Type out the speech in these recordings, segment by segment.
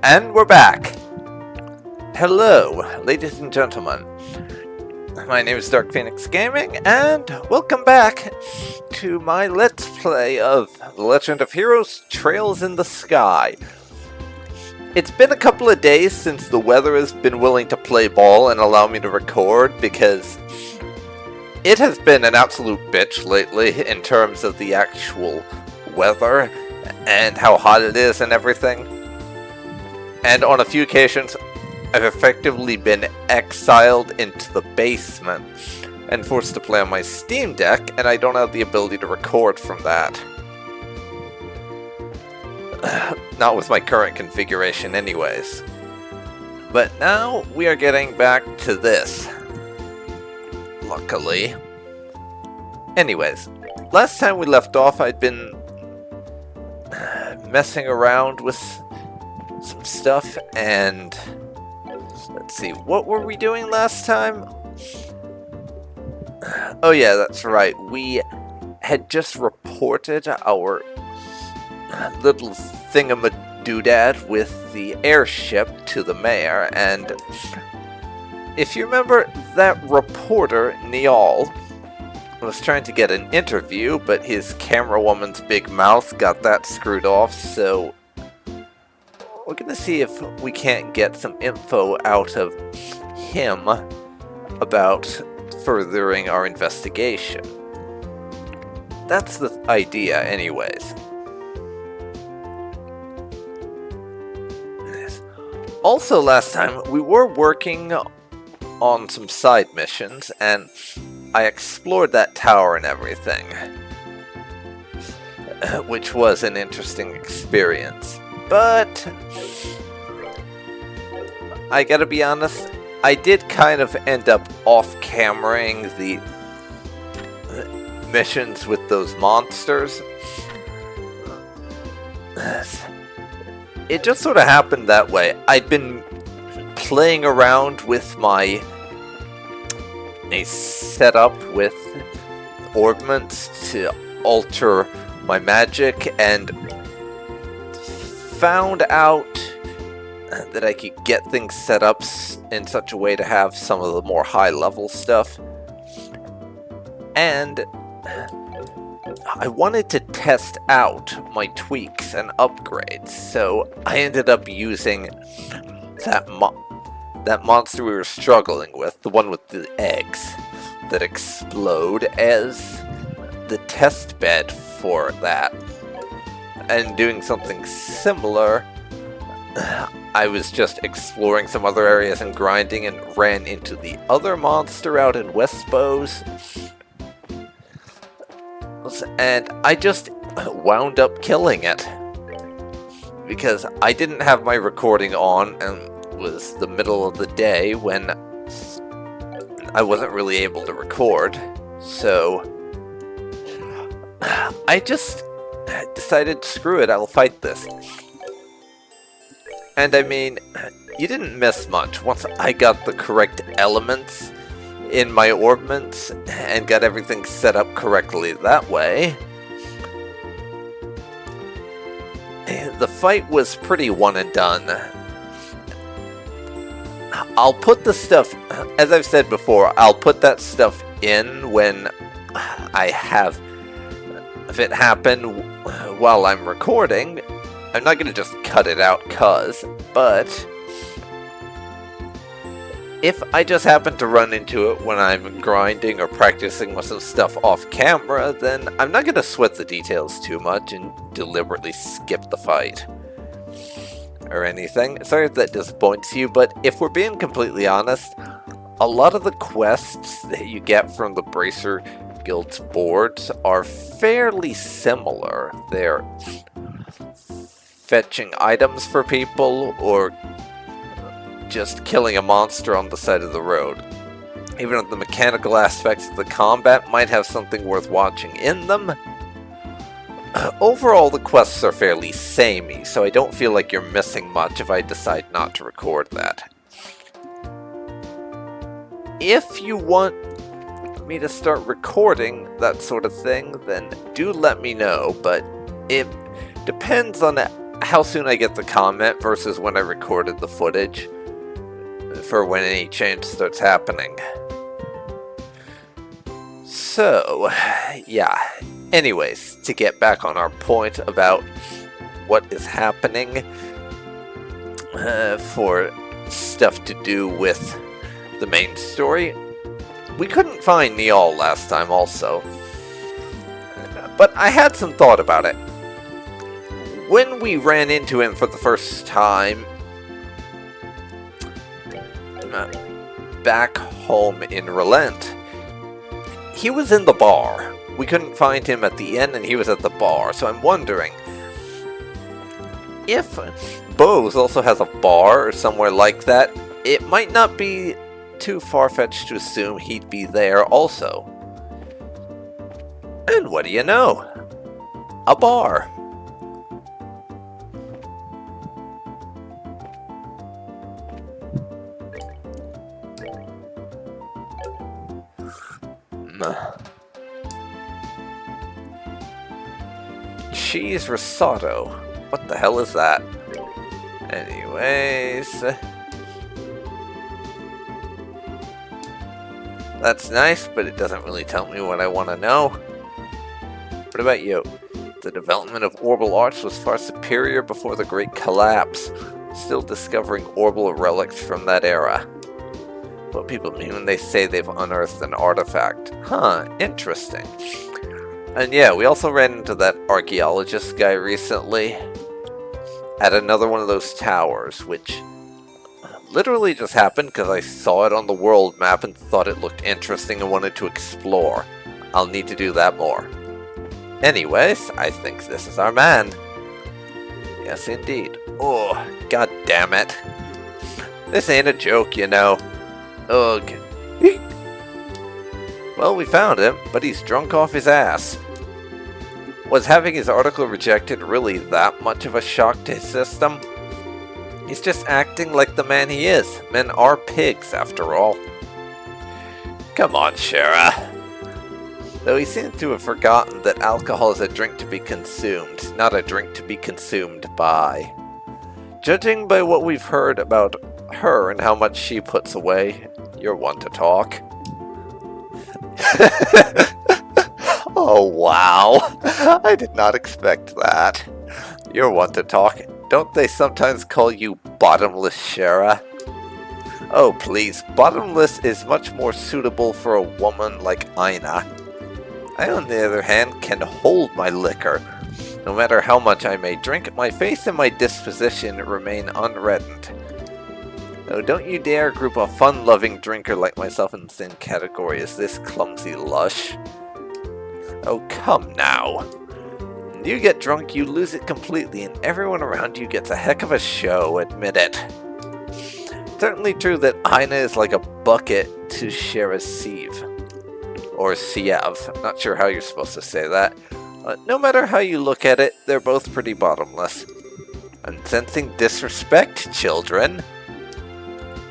And we're back! Hello, ladies and gentlemen. My name is Dark Phoenix Gaming, and welcome back to my Let's Play of The Legend of Heroes Trails in the Sky. It's been a couple of days since the weather has been willing to play ball and allow me to record, because it has been an absolute bitch lately in terms of the actual weather and how hot it is and everything. And on a few occasions, I've effectively been exiled into the basement and forced to play on my Steam Deck, and I don't have the ability to record from that. Not with my current configuration anyways. But now we are getting back to this. Luckily. Anyways, last time we left off I'd been messing around with some stuff, and let's see, what were we doing last time? Oh yeah, that's right, we had just reported our little thingamadoodad with the airship to the mayor, and if you remember, that reporter, Nial, was trying to get an interview, but his camera woman's big mouth got that screwed off, so we're gonna see if we can't get some info out of him about furthering our investigation. That's the idea, anyways. Also, last time, we were working on some side missions, and I explored that tower and everything, which was an interesting experience. But I gotta be honest, I did kind of end up off-cameraing the missions with those monsters. It just sort of happened that way. I'd been playing around with a setup with orbments to alter my magic, and found out that I could get things set up in such a way to have some of the more high-level stuff. And I wanted to test out my tweaks and upgrades, so I ended up using that monster we were struggling with, the one with the eggs that explode, as the test bed for that. And doing something similar, I was just exploring some other areas and grinding, and ran into the other monster out in Westbos. And I just wound up killing it. Because I didn't have my recording on, and it was the middle of the day when I wasn't really able to record. So I just decided, screw it, I'll fight this. And I mean, you didn't miss much. Once I got the correct elements in my orbments and got everything set up correctly that way, the fight was pretty one and done. I'll put the stuff, as I've said before, I'll put that stuff in when I have if it happen while I'm recording. I'm not gonna just cut it out but if I just happen to run into it when I'm grinding or practicing with some stuff off camera, then I'm not gonna sweat the details too much and deliberately skip the fight or anything. Sorry if that disappoints you, but if we're being completely honest, a lot of the quests that you get from the Bracer Guild's boards are fairly similar. They're fetching items for people, or just killing a monster on the side of the road. Even if the mechanical aspects of the combat might have something worth watching in them, overall the quests are fairly samey, so I don't feel like you're missing much if I decide not to record that. If you want me to start recording that sort of thing, then do let me know, but it depends on how soon I get the comment versus when I recorded the footage for when any change starts happening. So, yeah. Anyways, to get back on our point about what is happening for stuff to do with the main story, we couldn't find Nial last time also. But I had some thought about it. When we ran into him for the first time back home in Relent, he was in the bar. We couldn't find him at the inn and he was at the bar, so I'm wondering if Bose also has a bar or somewhere like that. It might not be too far-fetched to assume he'd be there also. And what do you know? A bar. Cheese risotto. What the hell is that? Anyways, that's nice, but it doesn't really tell me what I want to know. What about you? The development of orbital arts was far superior before the Great Collapse. Still discovering orbital relics from that era. What people mean when they say they've unearthed an artifact. Huh, interesting. And yeah, we also ran into that archaeologist guy recently at another one of those towers, which literally just happened because I saw it on the world map and thought it looked interesting and wanted to explore. I'll need to do that more. Anyways, I think this is our man. Yes, indeed. Oh, god damn it. This ain't a joke, you know. Ugh. Well, we found him, but he's drunk off his ass. Was having his article rejected really that much of a shock to his system? He's just acting like the man he is. Men are pigs, after all. Come on, Shara. Though he seems to have forgotten that alcohol is a drink to be consumed, not a drink to be consumed by. Judging by what we've heard about her and how much she puts away, you're one to talk. Oh, wow. I did not expect that. You're one to talk. Don't they sometimes call you Bottomless, Shara? Oh, please. Bottomless is much more suitable for a woman like Ina. I, on the other hand, can hold my liquor. No matter how much I may drink, my faith and my disposition remain unreddened. Oh, don't you dare group a fun-loving drinker like myself in the same category as this clumsy lush. Oh, come now. When you get drunk, you lose it completely, and everyone around you gets a heck of a show, admit it. It's certainly true that Ina is like a bucket to Shara's sieve. Or Siev. I'm not sure how you're supposed to say that. No matter how you look at it, they're both pretty bottomless. I'm sensing disrespect, children.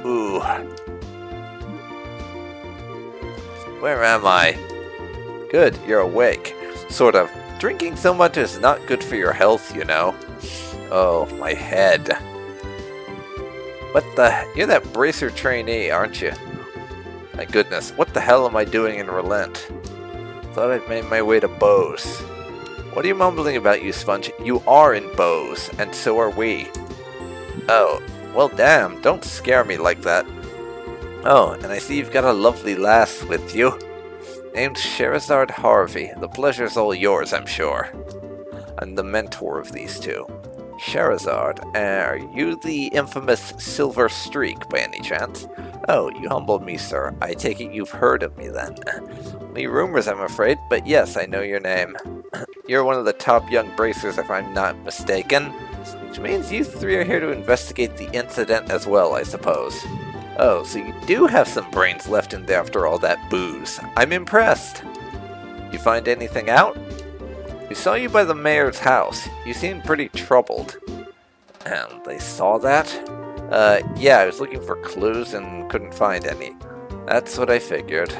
Ooh. Where am I? Good, you're awake. Sort of. Drinking so much is not good for your health, you know. Oh, my head. What the? You're that bracer trainee, aren't you? My goodness, what the hell am I doing in Relent? Thought I'd made my way to Bose. What are you mumbling about, you sponge? You are in Bose, and so are we. Oh, well damn, don't scare me like that. Oh, and I see you've got a lovely lass with you. Named Sherazard Harvey. The pleasure's all yours, I'm sure. I'm the mentor of these two. Sherazard, are you the infamous Silver Streak, by any chance? Oh, you humbled me, sir. I take it you've heard of me, then. Only rumors, I'm afraid, but yes, I know your name. You're one of the top young bracers, if I'm not mistaken. Which means you three are here to investigate the incident as well, I suppose. Oh, so you do have some brains left in there after all that booze. I'm impressed. You find anything out? We saw you by the mayor's house. You seemed pretty troubled. And they saw that? Yeah, I was looking for clues and couldn't find any. That's what I figured.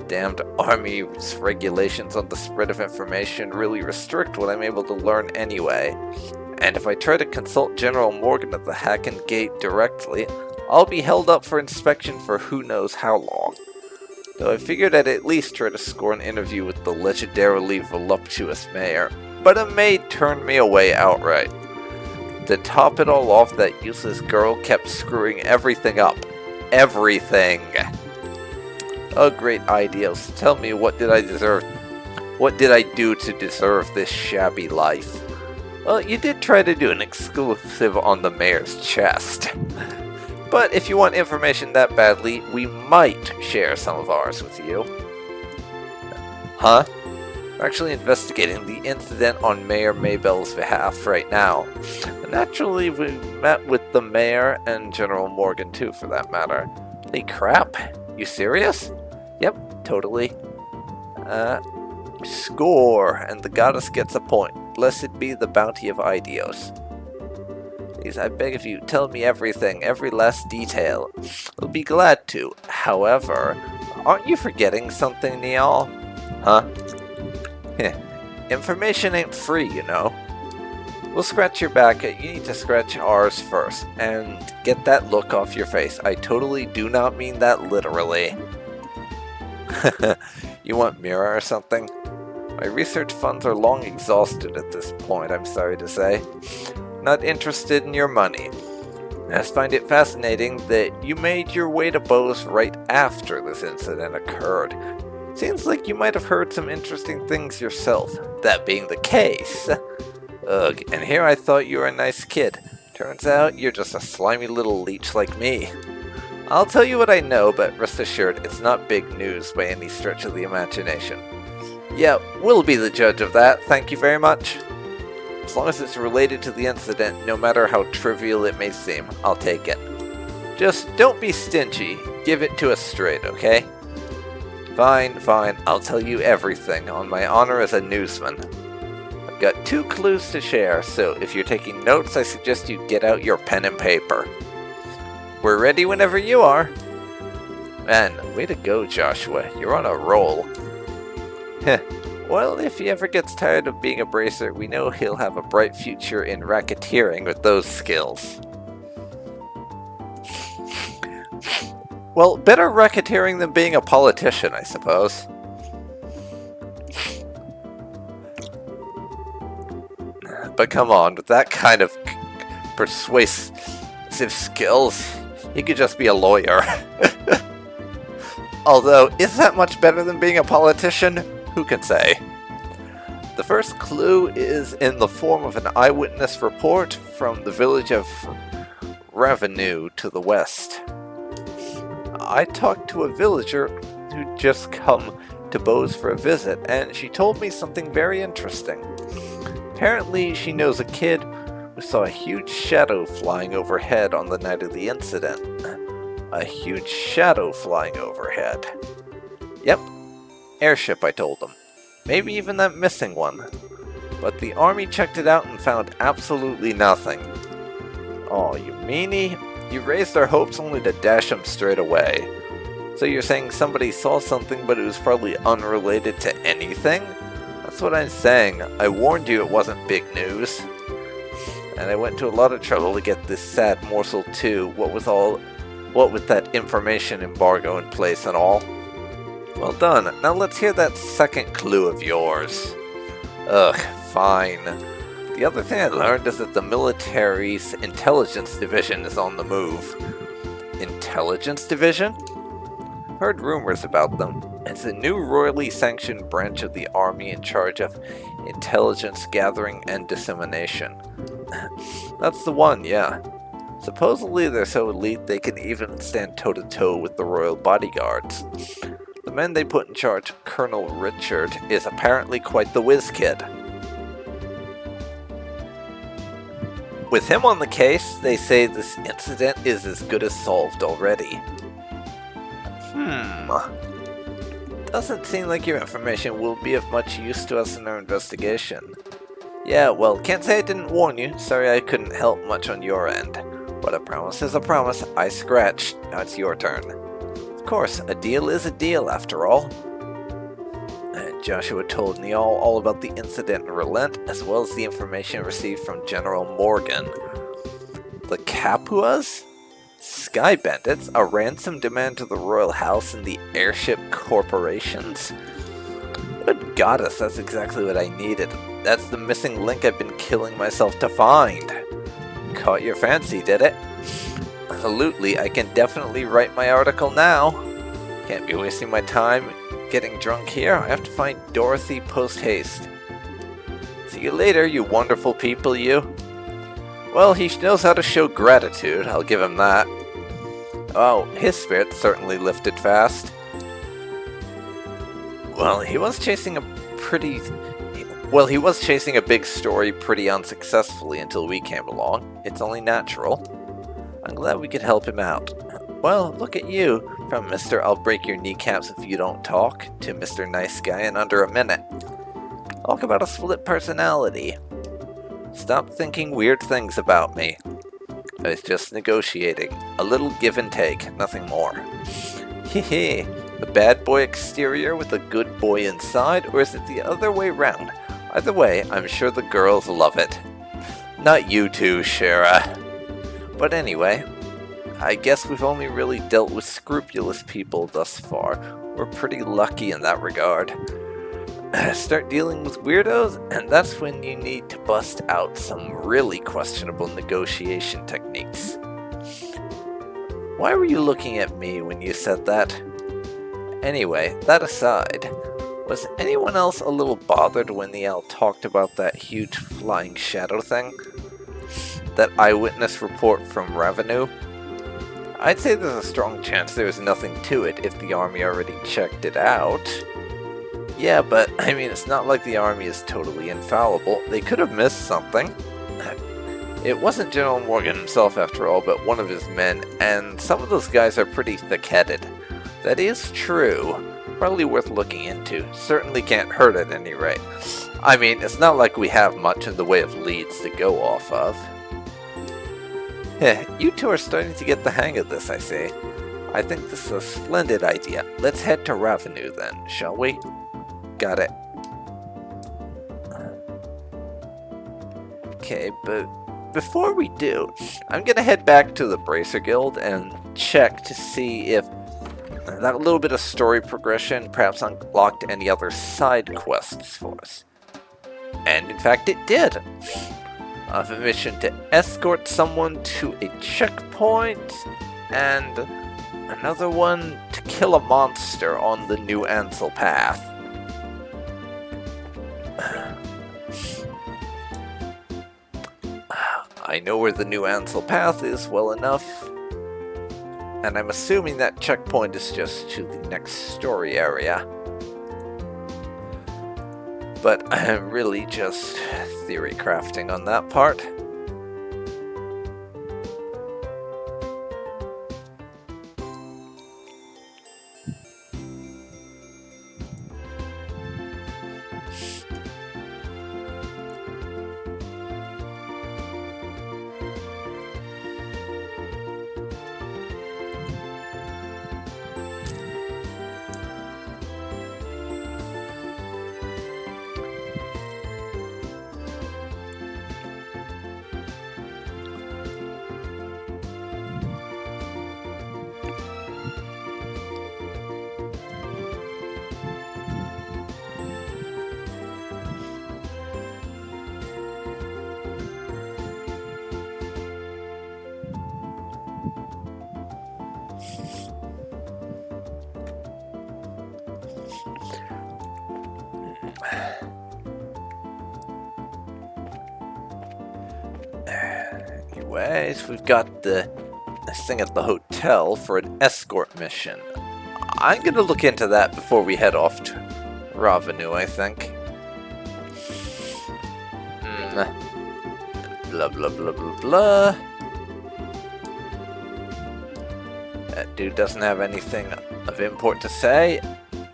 Damned army's regulations on the spread of information really restrict what I'm able to learn anyway. And if I try to consult General Morgan at the Hacken Gate directly, I'll be held up for inspection for who knows how long. Though I figured I'd at least try to score an interview with the legendarily voluptuous mayor, but a maid turned me away outright. To top it all off, that useless girl kept screwing everything up. Everything! Oh, great ideals. Tell me, what did I deserve? What did I do to deserve this shabby life? Well, you did try to do an exclusive on the mayor's chest. But if you want information that badly, we might share some of ours with you. Huh? We're actually investigating the incident on Mayor Maybell's behalf right now. Naturally, we met with the mayor and General Morgan too, for that matter. Holy crap. You serious? Yep, totally. Score, and the goddess gets a point. Blessed be the bounty of Idios. Please, I beg of you, tell me everything, every last detail. I'll be glad to. However, aren't you forgetting something, Nial? Huh? Information ain't free, you know. We'll scratch your back. You need to scratch ours first, and get that look off your face. I totally do not mean that literally. You want Mira or something? My research funds are long exhausted at this point, I'm sorry to say. Not interested in your money. I just find it fascinating that you made your way to Bose right after this incident occurred. Seems like you might have heard some interesting things yourself, that being the case. Ugh, and here I thought you were a nice kid. Turns out you're just a slimy little leech like me. I'll tell you what I know, but rest assured it's not big news by any stretch of the imagination. Yeah, we'll be the judge of that, thank you very much. As long as it's related to the incident, no matter how trivial it may seem, I'll take it. Just don't be stingy, give it to us straight, okay? Fine, I'll tell you everything, on my honor as a newsman. I've got 2 clues to share, so if you're taking notes, I suggest you get out your pen and paper. We're ready whenever you are. Man, way to go, Joshua, you're on a roll. Heh. Well, if he ever gets tired of being a bracer, we know he'll have a bright future in racketeering with those skills. Well, better racketeering than being a politician, I suppose. But come on, with that kind of persuasive skills, he could just be a lawyer. Although, is that much better than being a politician? Who can say? The first clue is in the form of an eyewitness report from the village of Ravennue to the west. I talked to a villager who'd just come to Bose for a visit, and she told me something very interesting. Apparently, she knows a kid who saw a huge shadow flying overhead on the night of the incident. A huge shadow flying overhead. Yep. Airship, I told them. Maybe even that missing one. But the army checked it out and found absolutely nothing. Oh, you meanie. You raised our hopes only to dash them straight away. So you're saying somebody saw something but it was probably unrelated to anything? That's what I'm saying. I warned you it wasn't big news. And I went to a lot of trouble to get this sad morsel too, what with that information embargo in place and all. Well done. Now let's hear that second clue of yours. Ugh, fine. The other thing I learned is that the military's intelligence division is on the move. Intelligence division? Heard rumors about them. It's a new royally sanctioned branch of the army in charge of intelligence gathering and dissemination. That's the one, yeah. Supposedly they're so elite they can even stand toe-to-toe with the royal bodyguards. The man they put in charge, Colonel Richard, is apparently quite the whiz kid. With him on the case, they say this incident is as good as solved already. Doesn't seem like your information will be of much use to us in our investigation. Yeah, well, can't say I didn't warn you. Sorry I couldn't help much on your end. But a promise is a promise. I scratched. Now it's your turn. Of course, a deal is a deal after all. Joshua told Nial all about the incident in Relent, as well as the information received from General Morgan. The Capuas? Sky Bandits? A ransom demand to the royal house and the airship corporations? Good goddess, that's exactly what I needed. That's the missing link I've been killing myself to find. Caught your fancy, did it? Absolutely, I can definitely write my article now. Can't be wasting my time getting drunk here. I have to find Dorothy post-haste. See you later, you wonderful people, you. Well, he knows how to show gratitude, I'll give him that. Oh, his spirit certainly lifted fast. Well, he was chasing a big story pretty unsuccessfully until we came along. It's only natural. I'm glad we could help him out. Well, look at you, from Mr. I'll break your kneecaps if you don't talk, to Mr. Nice Guy in under a minute. Talk about a split personality. Stop thinking weird things about me. I was just negotiating. A little give and take, nothing more. Hehe. The bad boy exterior with a good boy inside, or is it the other way round? Either way, I'm sure the girls love it. Not you two, Shara. But anyway, I guess we've only really dealt with scrupulous people thus far. We're pretty lucky in that regard. Start dealing with weirdos, and that's when you need to bust out some really questionable negotiation techniques. Why were you looking at me when you said that? Anyway, that aside, was anyone else a little bothered when Nial talked about that huge flying shadow thing? That eyewitness report from Ravennue? I'd say there's a strong chance there was nothing to it if the army already checked it out. Yeah, but I mean, it's not like the army is totally infallible. They could have missed something. It wasn't General Morgan himself after all, but one of his men, and some of those guys are pretty thick-headed. That is true. Probably worth looking into. Certainly can't hurt at any rate. I mean, it's not like we have much in the way of leads to go off of. You two are starting to get the hang of this, I see. I think this is a splendid idea. Let's head to Ravennue then, shall we? Got it. Okay, but before we do, I'm gonna head back to the Bracer Guild and check to see if that little bit of story progression perhaps unlocked any other side quests for us. And in fact it did! I have a mission to escort someone to a checkpoint, and another one to kill a monster on the New Ansel path. I know where the New Ansel path is well enough, and I'm assuming that checkpoint is just to the next story area. But I'm really just theory crafting on that part. Anyways, we've got this thing at the hotel for an escort mission. I'm gonna look into that before we head off to Ravennue, I think. Blah blah blah blah blah. That dude doesn't have anything of import to say.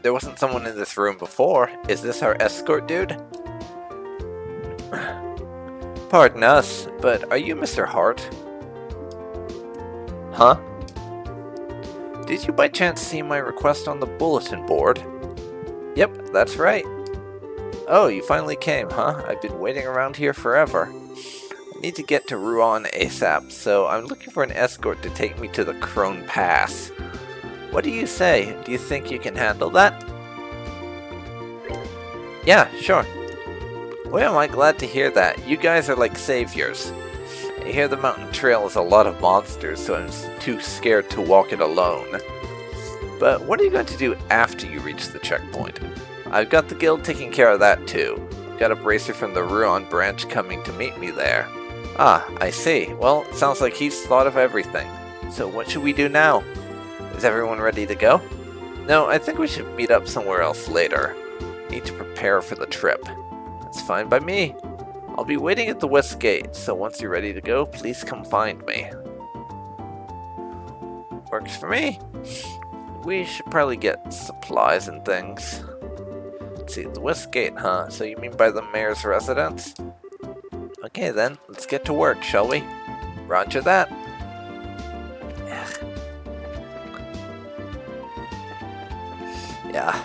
There wasn't someone in this room before. Is this our escort dude? Pardon us, but are you Mr. Hart? Huh? Did you by chance see my request on the bulletin board? Yep, that's right. Oh, you finally came, huh? I've been waiting around here forever. I need to get to Rouen ASAP, so I'm looking for an escort to take me to the Crone Pass. What do you say? Do you think you can handle that? Yeah, sure. Well, am I glad to hear that. You guys are like saviors. I hear the mountain trail has a lot of monsters, so I'm too scared to walk it alone. But what are you going to do after you reach the checkpoint? I've got the guild taking care of that too. Got a bracer from the Rouen branch coming to meet me there. Ah, I see. Well, it sounds like he's thought of everything. So what should we do now? Is everyone ready to go? No, I think we should meet up somewhere else later. Need to prepare for the trip. That's fine by me. I'll be waiting at the west gate, so once you're ready to go, please come find me. Works for me. We should probably get supplies and things. Let's see, the west gate, huh? So you mean by the mayor's residence? Okay then, let's get to work, shall we? Roger that. Yeah.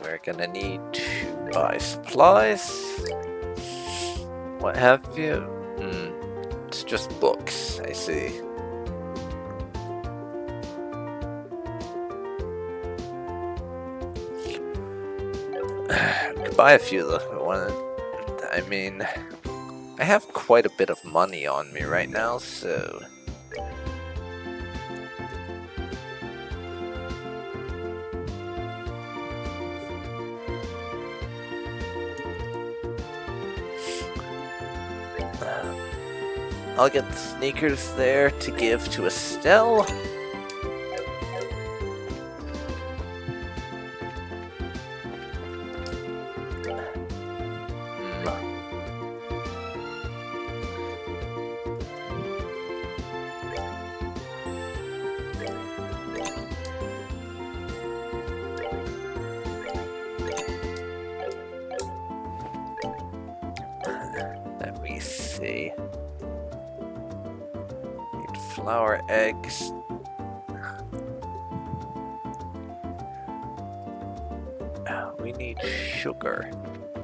We're gonna need to buy supplies. What have you? It's just books, I see. Could buy a few of the one. I mean, I have quite a bit of money on me right now, so. I'll get the sneakers there to give to Estelle. Let me see. Flour, eggs. We need sugar.